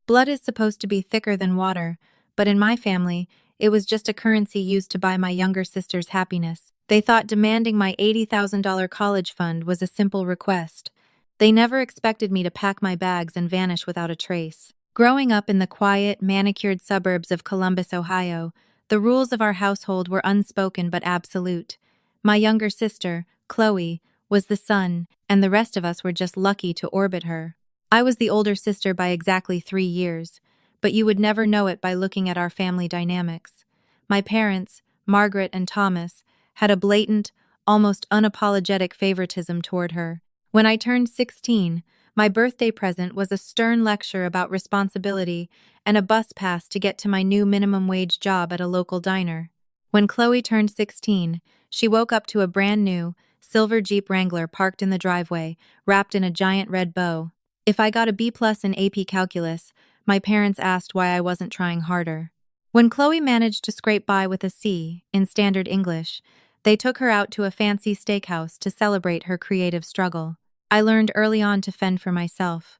Blood is supposed to be thicker than water, but in my family, it was just a currency used to buy my younger sister's happiness. They thought demanding my $80,000 college fund was a simple request. They never expected me to pack my bags and vanish without a trace. Growing up in the quiet, manicured suburbs of Columbus, Ohio, the rules of our household were unspoken but absolute. My younger sister, Chloe, was the sun, and the rest of us were just lucky to orbit her. I was the older sister by exactly 3 years, but you would never know it by looking at our family dynamics. My parents, Margaret and Thomas, had a blatant, almost unapologetic favoritism toward her. When I turned 16, my birthday present was a stern lecture about responsibility and a bus pass to get to my new minimum wage job at a local diner. When Chloe turned 16, she woke up to a brand new, silver Jeep Wrangler parked in the driveway, wrapped in a giant red bow. If I got a B+ in AP Calculus, my parents asked why I wasn't trying harder. When Chloe managed to scrape by with a C in Standard English, they took her out to a fancy steakhouse to celebrate her creative struggle. I learned early on to fend for myself.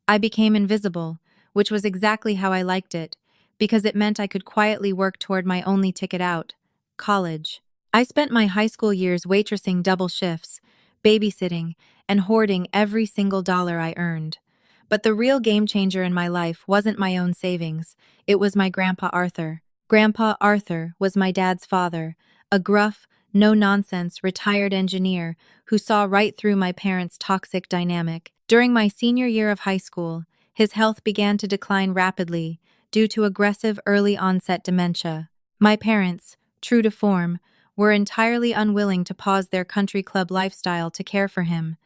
I became invisible, which was exactly how I liked it, because it meant I could quietly work toward my only ticket out, college. I spent my high school years waitressing double shifts, babysitting, and hoarding every single dollar I earned. But the real game changer in my life wasn't my own savings, it was my Grandpa Arthur. Grandpa Arthur was my dad's father, a gruff, no-nonsense retired engineer who saw right through my parents' toxic dynamic. During my senior year of high school, his health began to decline rapidly due to aggressive early-onset dementia. My parents, true to form, were entirely unwilling to pause their country club lifestyle to care for him.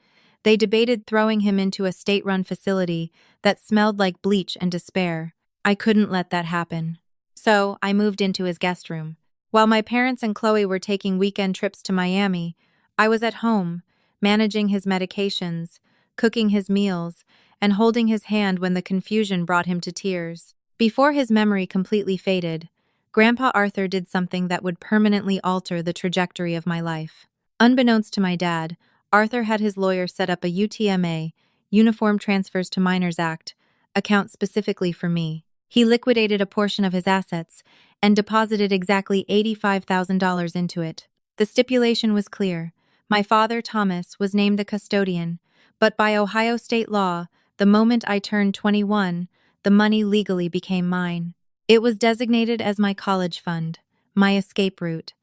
They debated throwing him into a state-run facility that smelled like bleach and despair. I couldn't let that happen. So, I moved into his guest room. While my parents and Chloe were taking weekend trips to Miami, I was at home, managing his medications, cooking his meals, and holding his hand when the confusion brought him to tears. Before his memory completely faded, Grandpa Arthur did something that would permanently alter the trajectory of my life. Unbeknownst to my dad, Arthur had his lawyer set up a UTMA, Uniform Transfers to Minors Act, account specifically for me. He liquidated a portion of his assets and deposited exactly $85,000 into it. The stipulation was clear. My father, Thomas, was named the custodian, but by Ohio state law, the moment I turned 21, the money legally became mine. It was designated as my college fund, my escape route.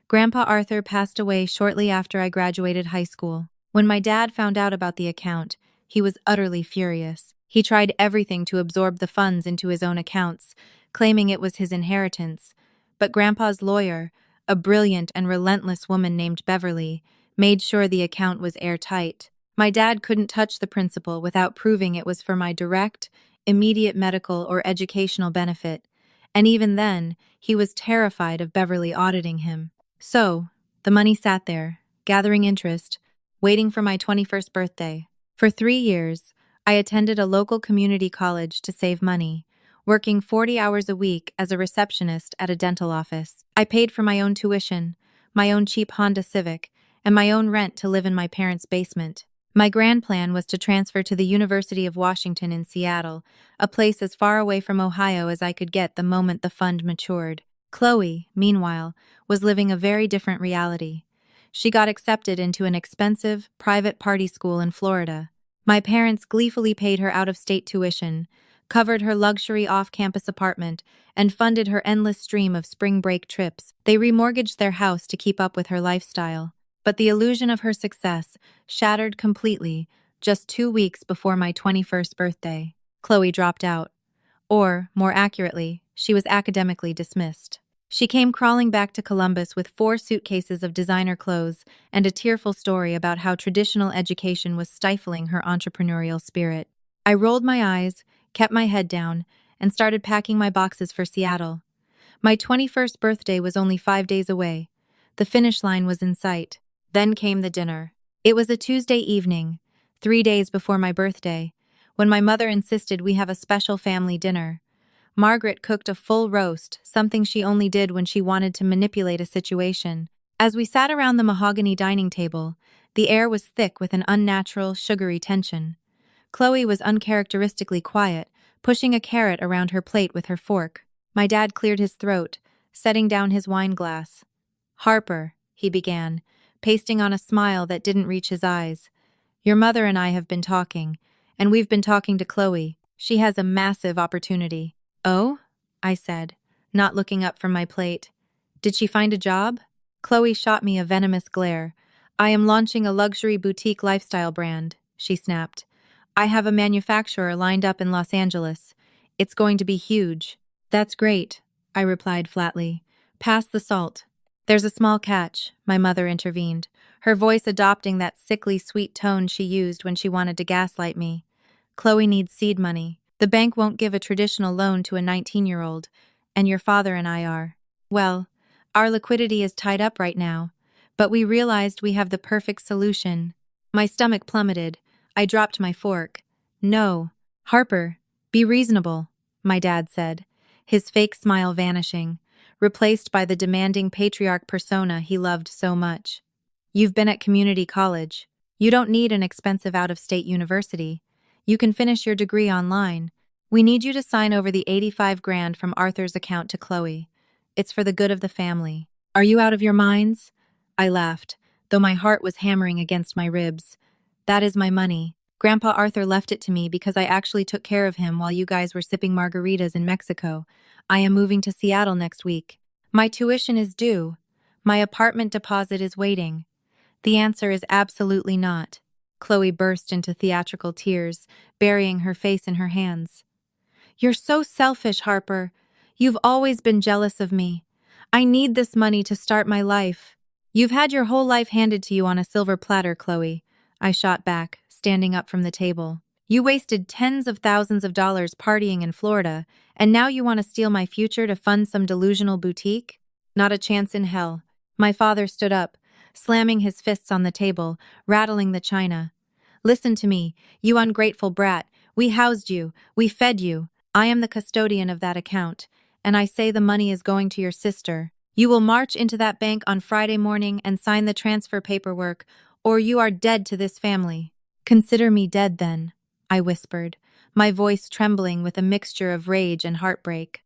Grandpa Arthur passed away shortly after I graduated high school. When my dad found out about the account, he was utterly furious. He tried everything to absorb the funds into his own accounts, claiming it was his inheritance. But Grandpa's lawyer, a brilliant and relentless woman named Beverly, made sure the account was airtight. My dad couldn't touch the principal without proving it was for my direct, immediate medical or educational benefit, and even then, he was terrified of Beverly auditing him. So, the money sat there, gathering interest, waiting for my 21st birthday. For 3 years, I attended a local community college to save money, working 40 hours a week as a receptionist at a dental office. I paid for my own tuition, my own cheap Honda Civic, and my own rent to live in my parents' basement. My grand plan was to transfer to the University of Washington in Seattle, a place as far away from Ohio as I could get the moment the fund matured. Chloe, meanwhile, was living a very different reality. She got accepted into an expensive, private party school in Florida. My parents gleefully paid her out-of-state tuition, covered her luxury off-campus apartment, and funded her endless stream of spring break trips. They remortgaged their house to keep up with her lifestyle. But the illusion of her success shattered completely just 2 weeks before my 21st birthday. Chloe dropped out. Or, more accurately, she was academically dismissed. She came crawling back to Columbus with 4 suitcases of designer clothes and a tearful story about how traditional education was stifling her entrepreneurial spirit. I rolled my eyes, kept my head down, and started packing my boxes for Seattle. My 21st birthday was only 5 days away. The finish line was in sight. Then came the dinner. It was a Tuesday evening, 3 days before my birthday, when my mother insisted we have a special family dinner. Margaret cooked a full roast, something she only did when she wanted to manipulate a situation. As we sat around the mahogany dining table, the air was thick with an unnatural, sugary tension. Chloe was uncharacteristically quiet, pushing a carrot around her plate with her fork. My dad cleared his throat, setting down his wine glass. "Harper," he began, pasting on a smile that didn't reach his eyes. "Your mother and I have been talking, and we've been talking to Chloe. She has a massive opportunity." "Oh?" I said, not looking up from my plate. "Did she find a job?" Chloe shot me a venomous glare. "I am launching a luxury boutique lifestyle brand," she snapped. "I have a manufacturer lined up in Los Angeles. It's going to be huge." "That's great," I replied flatly. "Pass the salt." "There's a small catch," my mother intervened, her voice adopting that sickly sweet tone she used when she wanted to gaslight me. "Chloe needs seed money. The bank won't give a traditional loan to a 19-year-old, and your father and I are. Well, our liquidity is tied up right now, but we realized we have the perfect solution." My stomach plummeted. I dropped my fork. "No. Harper, be reasonable," my dad said, his fake smile vanishing, replaced by the demanding patriarch persona he loved so much. "You've been at community college. You don't need an expensive out-of-state university. You can finish your degree online. We need you to sign over the 85 grand from Arthur's account to Chloe. It's for the good of the family." "Are you out of your minds?" I laughed, though my heart was hammering against my ribs. "That is my money. Grandpa Arthur left it to me because I actually took care of him while you guys were sipping margaritas in Mexico. I am moving to Seattle next week. My tuition is due. My apartment deposit is waiting." The answer is absolutely not. Chloe burst into theatrical tears, burying her face in her hands. "You're so selfish, Harper. You've always been jealous of me. I need this money to start my life." "You've had your whole life handed to you on a silver platter, Chloe," I shot back, standing up from the table. "You wasted tens of thousands of dollars partying in Florida, and now you want to steal my future to fund some delusional boutique? Not a chance in hell." My father stood up, slamming his fists on the table, rattling the china. "Listen to me, you ungrateful brat. We housed you. We fed you. I am the custodian of that account, and I say the money is going to your sister. You will march into that bank on Friday morning and sign the transfer paperwork, or you are dead to this family." "Consider me dead, then," I whispered, my voice trembling with a mixture of rage and heartbreak.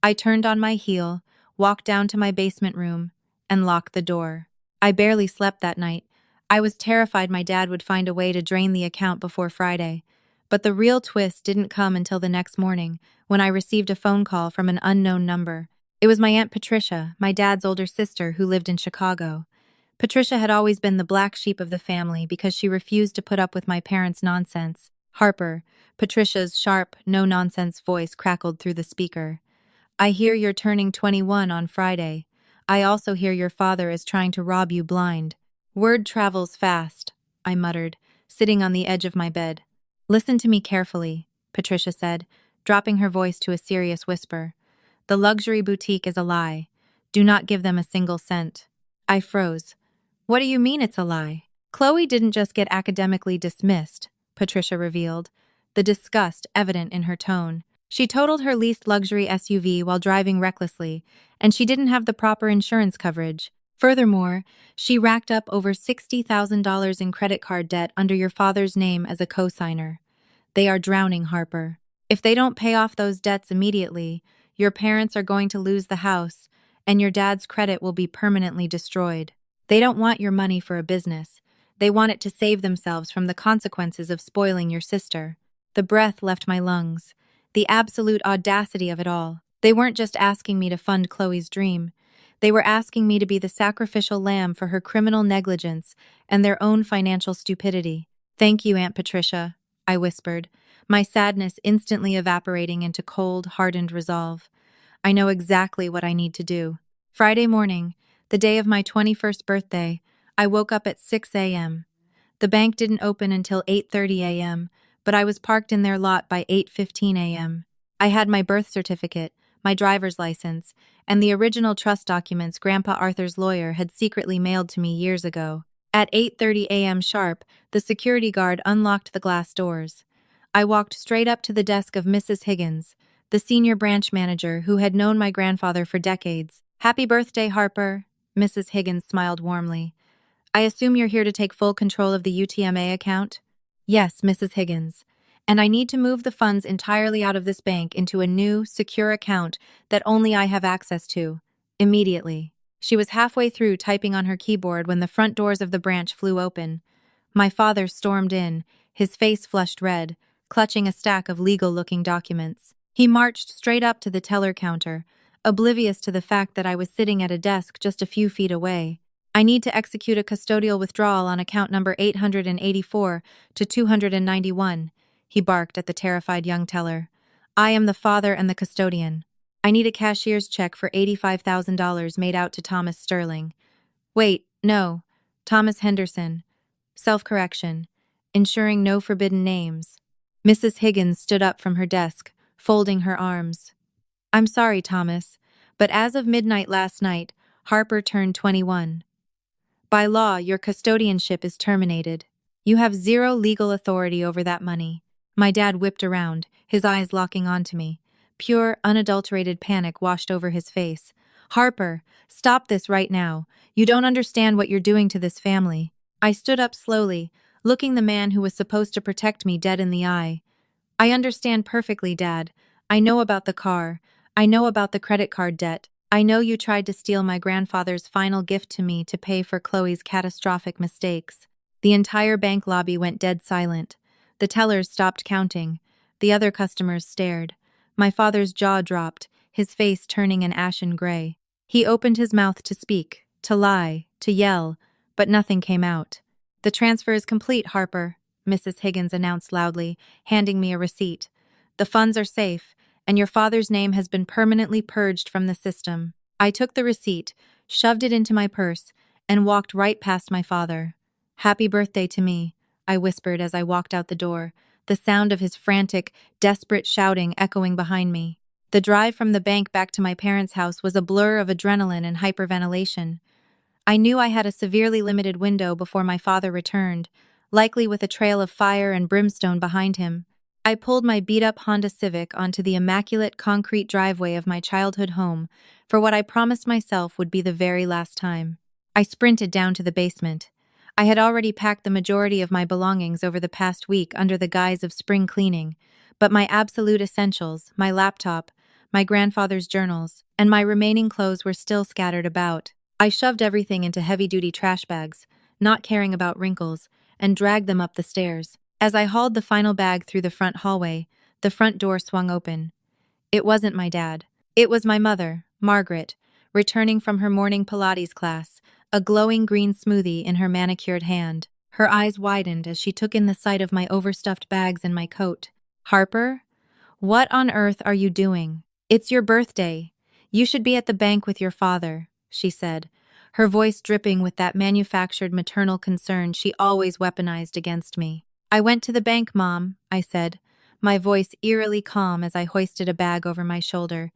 I turned on my heel, walked down to my basement room, and locked the door. I barely slept that night. I was terrified my dad would find a way to drain the account before Friday. But the real twist didn't come until the next morning, when I received a phone call from an unknown number. It was my Aunt Patricia, my dad's older sister, who lived in Chicago. Patricia had always been the black sheep of the family because she refused to put up with my parents' nonsense. "Harper," Patricia's sharp, no-nonsense voice crackled through the speaker. "I hear you're turning 21 on Friday. I also hear your father is trying to rob you blind." "Word travels fast," I muttered, sitting on the edge of my bed. "Listen to me carefully," Patricia said, dropping her voice to a serious whisper. "The luxury boutique is a lie. Do not give them a single cent." I froze. "What do you mean it's a lie?" "Chloe didn't just get academically dismissed," Patricia revealed, the disgust evident in her tone. "She totaled her leased luxury SUV while driving recklessly, and she didn't have the proper insurance coverage. Furthermore, she racked up over $60,000 in credit card debt under your father's name as a co-signer. They are drowning, Harper. If they don't pay off those debts immediately, your parents are going to lose the house, and your dad's credit will be permanently destroyed. They don't want your money for a business. They want it to save themselves from the consequences of spoiling your sister." The breath left my lungs. The absolute audacity of it all. They weren't just asking me to fund Chloe's dream. They were asking me to be the sacrificial lamb for her criminal negligence and their own financial stupidity. "Thank you, Aunt Patricia," I whispered, my sadness instantly evaporating into cold, hardened resolve. "I know exactly what I need to do." Friday morning, the day of my 21st birthday, I woke up at 6 a.m. The bank didn't open until 8:30 a.m., but I was parked in their lot by 8:15 a.m. I had my birth certificate, my driver's license, and the original trust documents Grandpa Arthur's lawyer had secretly mailed to me years ago. At 8:30 a.m. sharp, the security guard unlocked the glass doors. I walked straight up to the desk of Mrs. Higgins, the senior branch manager who had known my grandfather for decades. "Happy birthday, Harper," Mrs. Higgins smiled warmly. "I assume you're here to take full control of the UTMA account?" "Yes, Mrs. Higgins. and I need to move the funds entirely out of this bank into a new, secure account that only I have access to. Immediately. She was halfway through typing on her keyboard when the front doors of the branch flew open. My father stormed in, his face flushed red, clutching a stack of legal-looking documents. He marched straight up to the teller counter, oblivious to the fact that I was sitting at a desk just a few feet away. I need to execute a custodial withdrawal on account number 884 to 291, he barked at the terrified young teller. I am the father and the custodian. I need a cashier's check for $85,000 made out to Thomas Sterling. Wait, no. Thomas Henderson. Self-correction. Ensuring no forbidden names. Mrs. Higgins stood up from her desk, folding her arms. I'm sorry, Thomas, but as of midnight last night, Harper turned 21. By law, your custodianship is terminated. You have zero legal authority over that money. My dad whipped around, his eyes locking onto me. Pure, unadulterated panic washed over his face. Harper, stop this right now. You don't understand what you're doing to this family. I stood up slowly, looking the man who was supposed to protect me dead in the eye. I understand perfectly, Dad. I know about the car. I know about the credit card debt. I know you tried to steal my grandfather's final gift to me to pay for Chloe's catastrophic mistakes. The entire bank lobby went dead silent. The tellers stopped counting. The other customers stared. My father's jaw dropped, his face turning an ashen gray. He opened his mouth to speak, to lie, to yell, but nothing came out. The transfer is complete, Harper, Mrs. Higgins announced loudly, handing me a receipt. The funds are safe, and your father's name has been permanently purged from the system. I took the receipt, shoved it into my purse, and walked right past my father. Happy birthday to me, I whispered as I walked out the door, the sound of his frantic, desperate shouting echoing behind me. The drive from the bank back to my parents' house was a blur of adrenaline and hyperventilation. I knew I had a severely limited window before my father returned, likely with a trail of fire and brimstone behind him. I pulled my beat-up Honda Civic onto the immaculate concrete driveway of my childhood home for what I promised myself would be the very last time. I sprinted down to the basement. I had already packed the majority of my belongings over the past week under the guise of spring cleaning, but my absolute essentials, my laptop, my grandfather's journals, and my remaining clothes were still scattered about. I shoved everything into heavy-duty trash bags, not caring about wrinkles, and dragged them up the stairs. As I hauled the final bag through the front hallway, the front door swung open. It wasn't my dad. It was my mother, Margaret, returning from her morning Pilates class, a glowing green smoothie in her manicured hand. Her eyes widened as she took in the sight of my overstuffed bags and my coat. Harper? What on earth are you doing? It's your birthday. You should be at the bank with your father, she said, her voice dripping with that manufactured maternal concern she always weaponized against me. I went to the bank, Mom, I said, my voice eerily calm as I hoisted a bag over my shoulder.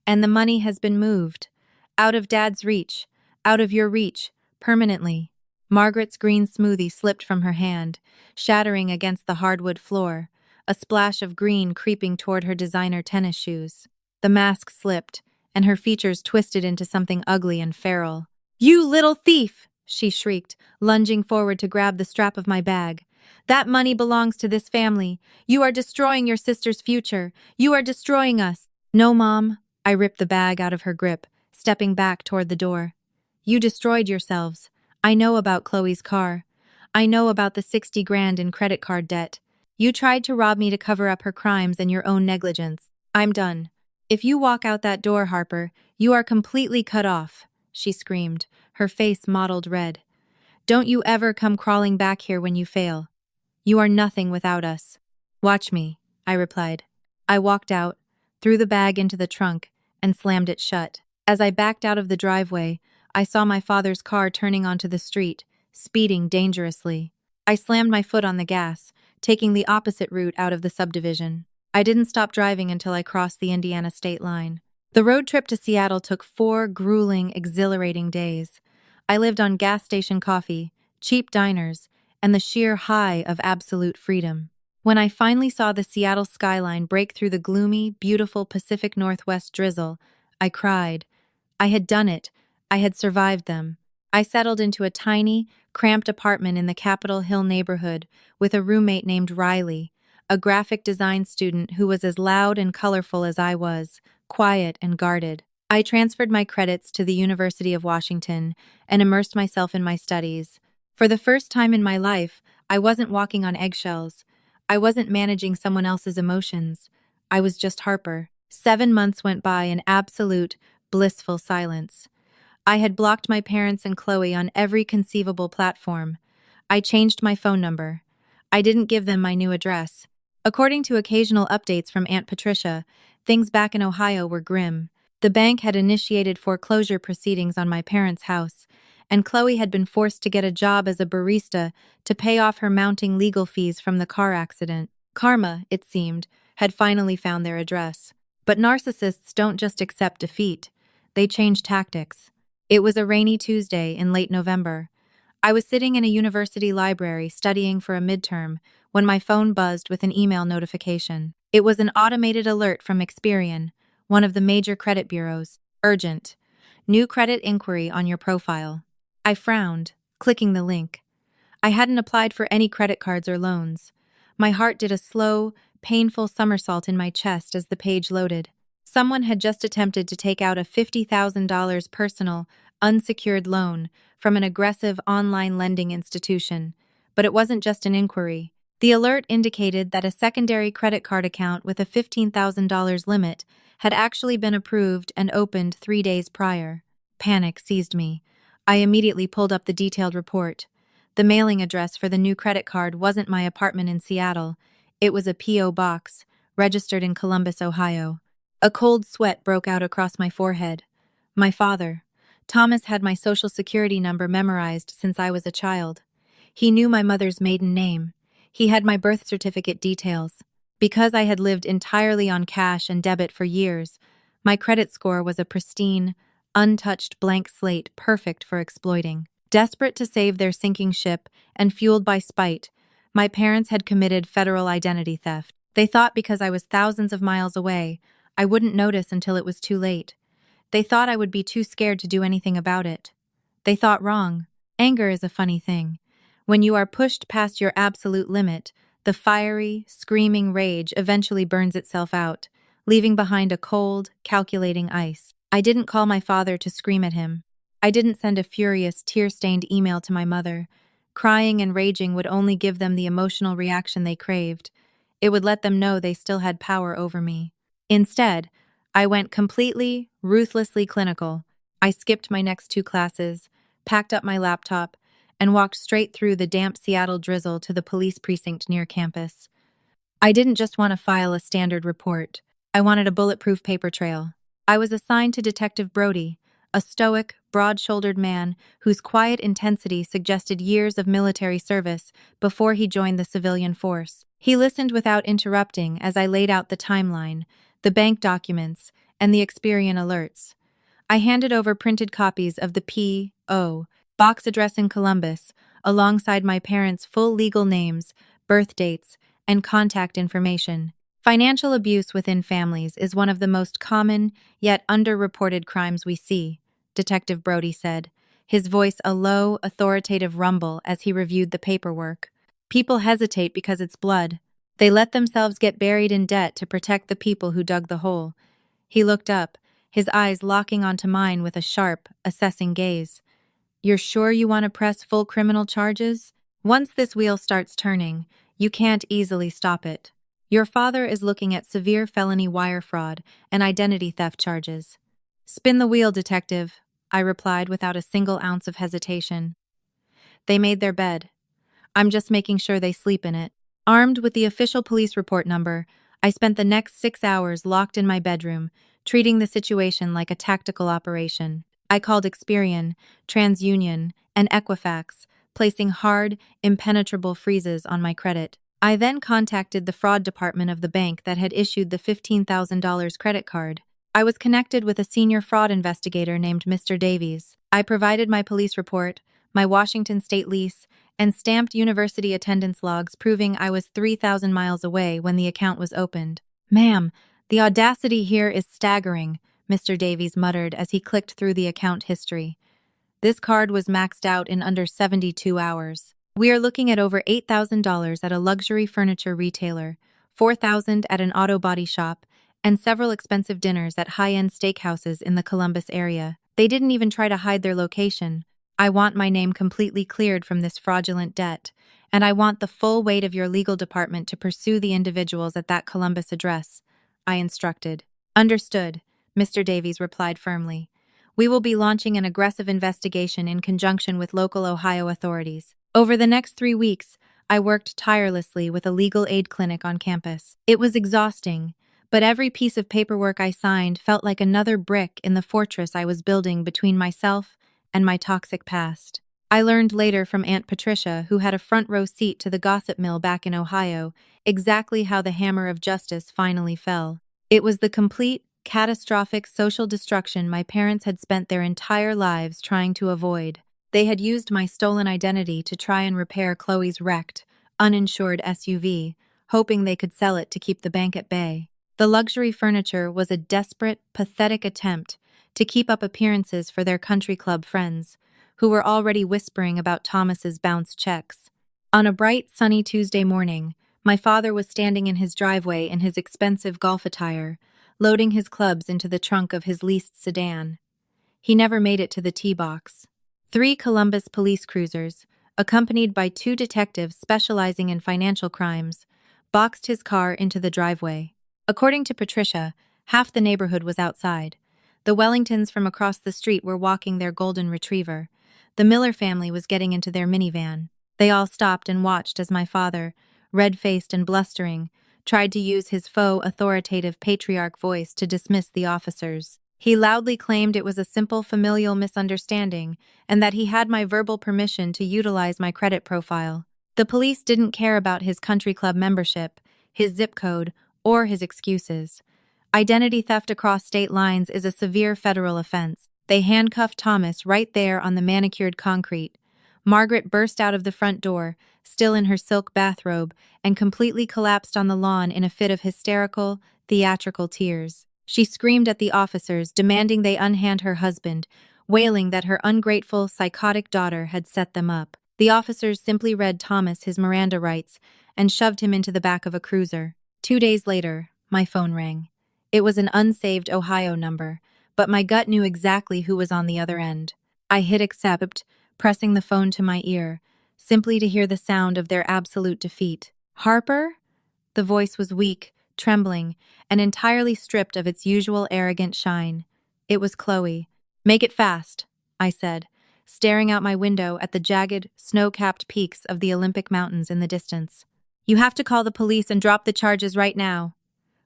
And the money has been moved. Out of Dad's reach. Out of your reach. Permanently. Margaret's green smoothie slipped from her hand, shattering against the hardwood floor, a splash of green creeping toward her designer tennis shoes. The mask slipped, and her features twisted into something ugly and feral. You little thief! She shrieked, lunging forward to grab the strap of my bag. That money belongs to this family. You are destroying your sister's future. You are destroying us. No, Mom. I ripped the bag out of her grip, stepping back toward the door. You destroyed yourselves. I know about Chloe's car. I know about the 60 grand in credit card debt. You tried to rob me to cover up her crimes and your own negligence. I'm done. If you walk out that door, Harper, you are completely cut off, she screamed, her face mottled red. Don't you ever come crawling back here when you fail. You are nothing without us. Watch me, I replied. I walked out, threw the bag into the trunk, and slammed it shut. As I backed out of the driveway, I saw my father's car turning onto the street, speeding dangerously. I slammed my foot on the gas, taking the opposite route out of the subdivision. I didn't stop driving until I crossed the Indiana state line. The road trip to Seattle took 4 grueling, exhilarating days. I lived on gas station coffee, cheap diners, and the sheer high of absolute freedom. When I finally saw the Seattle skyline break through the gloomy, beautiful Pacific Northwest drizzle, I cried. I had done it. I had survived them. I settled into a tiny, cramped apartment in the Capitol Hill neighborhood with a roommate named Riley, a graphic design student who was as loud and colorful as I was, quiet and guarded. I transferred my credits to the University of Washington and immersed myself in my studies. For the first time in my life, I wasn't walking on eggshells. I wasn't managing someone else's emotions. I was just Harper. 7 months went by in absolute, blissful silence. I had blocked my parents and Chloe on every conceivable platform. I changed my phone number. I didn't give them my new address. According to occasional updates from Aunt Patricia, things back in Ohio were grim. The bank had initiated foreclosure proceedings on my parents' house, and Chloe had been forced to get a job as a barista to pay off her mounting legal fees from the car accident. Karma, it seemed, had finally found their address. But narcissists don't just accept defeat. They change tactics. It was a rainy Tuesday in late November. I was sitting in a university library studying for a midterm when my phone buzzed with an email notification. It was an automated alert from Experian, one of the major credit bureaus. Urgent. New credit inquiry on your profile. I frowned, clicking the link. I hadn't applied for any credit cards or loans. My heart did a slow, painful somersault in my chest as the page loaded. Someone had just attempted to take out a $50,000 personal, unsecured loan from an aggressive online lending institution. But it wasn't just an inquiry. The alert indicated that a secondary credit card account with a $15,000 limit had actually been approved and opened 3 days prior. Panic seized me. I immediately pulled up the detailed report. The mailing address for the new credit card wasn't my apartment in Seattle. It was a P.O. box, registered in Columbus, Ohio. A cold sweat broke out across my forehead. My father. Thomas had my social security number memorized since I was a child. He knew my mother's maiden name. He had my birth certificate details. Because I had lived entirely on cash and debit for years, my credit score was a pristine, untouched blank slate perfect for exploiting. Desperate to save their sinking ship and fueled by spite, my parents had committed federal identity theft. They thought because I was thousands of miles away, I wouldn't notice until it was too late. They thought I would be too scared to do anything about it. They thought wrong. Anger is a funny thing. When you are pushed past your absolute limit, the fiery, screaming rage eventually burns itself out, leaving behind a cold, calculating ice. I didn't call my father to scream at him. I didn't send a furious, tear-stained email to my mother. Crying and raging would only give them the emotional reaction they craved. It would let them know they still had power over me. Instead, I went completely, ruthlessly clinical. I skipped my next 2 classes, packed up my laptop, and walked straight through the damp Seattle drizzle to the police precinct near campus. I didn't just want to file a standard report. I wanted a bulletproof paper trail. I was assigned to Detective Brody, a stoic, broad-shouldered man whose quiet intensity suggested years of military service before he joined the civilian force. He listened without interrupting as I laid out the timeline, the bank documents, and the Experian alerts. I handed over printed copies of the P.O. box address in Columbus, alongside my parents' full legal names, birth dates, and contact information. Financial abuse within families is one of the most common, yet underreported crimes we see, Detective Brody said, his voice a low, authoritative rumble as he reviewed the paperwork. People hesitate because it's blood. They let themselves get buried in debt to protect the people who dug the hole. He looked up, his eyes locking onto mine with a sharp, assessing gaze. You're sure you want to press full criminal charges? Once this wheel starts turning, you can't easily stop it. Your father is looking at severe felony wire fraud and identity theft charges. Spin the wheel, detective, I replied without a single ounce of hesitation. They made their bed. I'm just making sure they sleep in it. Armed with the official police report number, I spent the next 6 hours locked in my bedroom, treating the situation like a tactical operation. I called Experian, TransUnion, and Equifax, placing hard, impenetrable freezes on my credit. I then contacted the fraud department of the bank that had issued the $15,000 credit card. I was connected with a senior fraud investigator named Mr. Davies. I provided my police report, my Washington state lease, and stamped university attendance logs proving I was 3,000 miles away when the account was opened. Ma'am, the audacity here is staggering, Mr. Davies muttered as he clicked through the account history. This card was maxed out in under 72 hours. We are looking at over $8,000 at a luxury furniture retailer, $4,000 at an auto body shop, and several expensive dinners at high-end steakhouses in the Columbus area. They didn't even try to hide their location. I want my name completely cleared from this fraudulent debt, and I want the full weight of your legal department to pursue the individuals at that Columbus address, I instructed. Understood, Mr. Davies replied firmly. We will be launching an aggressive investigation in conjunction with local Ohio authorities. Over the next 3 weeks, I worked tirelessly with a legal aid clinic on campus. It was exhausting, but every piece of paperwork I signed felt like another brick in the fortress I was building between myself and my toxic past. I learned later from Aunt Patricia, who had a front row seat to the gossip mill back in Ohio, exactly how the hammer of justice finally fell. It was the complete, catastrophic social destruction my parents had spent their entire lives trying to avoid. They had used my stolen identity to try and repair Chloe's wrecked, uninsured SUV, hoping they could sell it to keep the bank at bay. The luxury furniture was a desperate, pathetic attempt to keep up appearances for their country club friends, who were already whispering about Thomas's bounced checks. On a bright, sunny Tuesday morning, my father was standing in his driveway in his expensive golf attire, loading his clubs into the trunk of his leased sedan. He never made it to the tee box. 3 Columbus police cruisers, accompanied by 2 detectives specializing in financial crimes, boxed his car into the driveway. According to Patricia, half the neighborhood was outside. The Wellingtons from across the street were walking their golden retriever. The Miller family was getting into their minivan. They all stopped and watched as my father, red-faced and blustering, tried to use his faux authoritative patriarch voice to dismiss the officers. He loudly claimed it was a simple familial misunderstanding and that he had my verbal permission to utilize my credit profile. The police didn't care about his country club membership, his zip code, or his excuses. Identity theft across state lines is a severe federal offense. They handcuffed Thomas right there on the manicured concrete. Margaret burst out of the front door, still in her silk bathrobe, and completely collapsed on the lawn in a fit of hysterical, theatrical tears. She screamed at the officers, demanding they unhand her husband, wailing that her ungrateful, psychotic daughter had set them up. The officers simply read Thomas his Miranda rights and shoved him into the back of a cruiser. 2 days later, my phone rang. It was an unsaved Ohio number, but my gut knew exactly who was on the other end. I hit accept, pressing the phone to my ear, simply to hear the sound of their absolute defeat. Harper? The voice was weak, trembling, and entirely stripped of its usual arrogant shine. It was Chloe. Make it fast, I said, staring out my window at the jagged, snow-capped peaks of the Olympic Mountains in the distance. You have to call the police and drop the charges right now.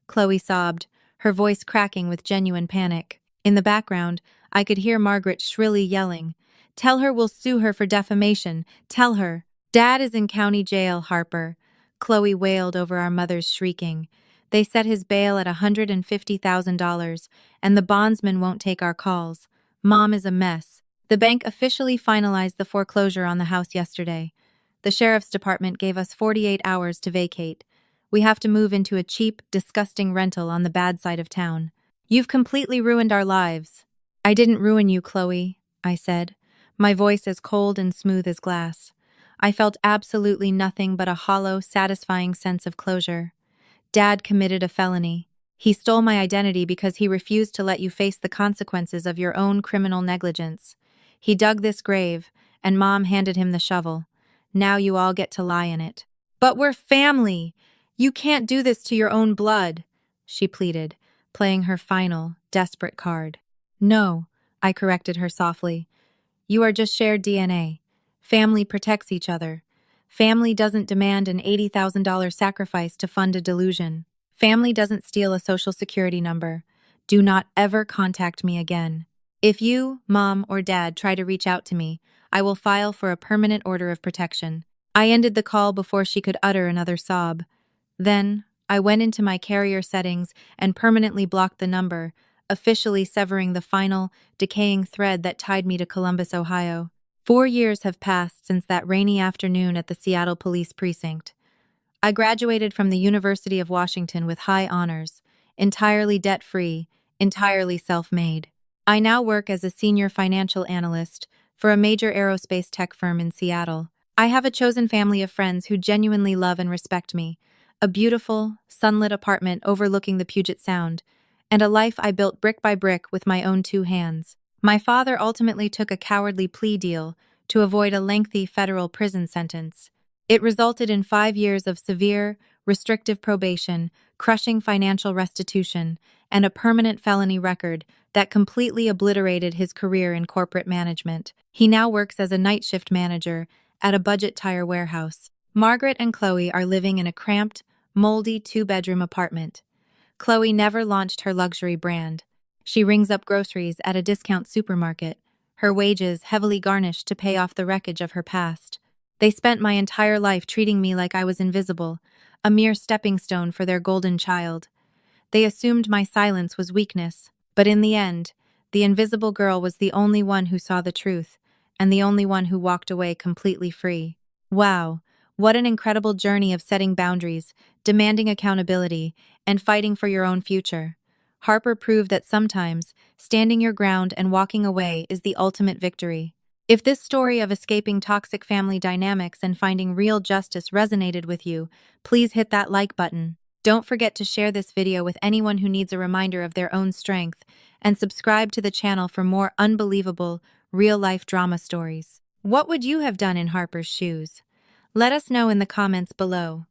Chloe sobbed, her voice cracking with genuine panic. In the background, I could hear Margaret shrilly yelling, Tell her we'll sue her for defamation. Tell her. Dad is in county jail, Harper. Chloe wailed over our mother's shrieking. They set his bail at $150,000, and the bondsman won't take our calls. Mom is a mess. The bank officially finalized the foreclosure on the house yesterday. The sheriff's department gave us 48 hours to vacate. We have to move into a cheap, disgusting rental on the bad side of town. You've completely ruined our lives. I didn't ruin you, Chloe, I said, my voice as cold and smooth as glass. I felt absolutely nothing but a hollow, satisfying sense of closure. Dad committed a felony. He stole my identity because he refused to let you face the consequences of your own criminal negligence. He dug this grave, and Mom handed him the shovel. Now you all get to lie in it. But we're family! You can't do this to your own blood, she pleaded, playing her final, desperate card. No, I corrected her softly. You are just shared DNA. Family protects each other. Family doesn't demand an $80,000 sacrifice to fund a delusion. Family doesn't steal a social security number. Do not ever contact me again. If you, Mom, or Dad try to reach out to me, I will file for a permanent order of protection. I ended the call before she could utter another sob. Then, I went into my carrier settings and permanently blocked the number, officially severing the final, decaying thread that tied me to Columbus, Ohio. 4 years have passed since that rainy afternoon at the Seattle Police Precinct. I graduated from the University of Washington with high honors, entirely debt-free, entirely self-made. I now work as a senior financial analyst for a major aerospace tech firm in Seattle. I have a chosen family of friends who genuinely love and respect me, a beautiful, sunlit apartment overlooking the Puget Sound, and a life I built brick by brick with my own two hands. My father ultimately took a cowardly plea deal to avoid a lengthy federal prison sentence. It resulted in 5 years of severe, restrictive probation, crushing financial restitution, and a permanent felony record that completely obliterated his career in corporate management. He now works as a night shift manager at a budget tire warehouse. Margaret and Chloe are living in a cramped, moldy two-bedroom apartment. Chloe never launched her luxury brand. She rings up groceries at a discount supermarket, her wages heavily garnished to pay off the wreckage of her past. They spent my entire life treating me like I was invisible, a mere stepping stone for their golden child. They assumed my silence was weakness, but in the end, the invisible girl was the only one who saw the truth, and the only one who walked away completely free. Wow, what an incredible journey of setting boundaries, demanding accountability, and fighting for your own future. Harper proved that sometimes, standing your ground and walking away is the ultimate victory. If this story of escaping toxic family dynamics and finding real justice resonated with you, please hit that like button. Don't forget to share this video with anyone who needs a reminder of their own strength, and subscribe to the channel for more unbelievable, real-life drama stories. What would you have done in Harper's shoes? Let us know in the comments below.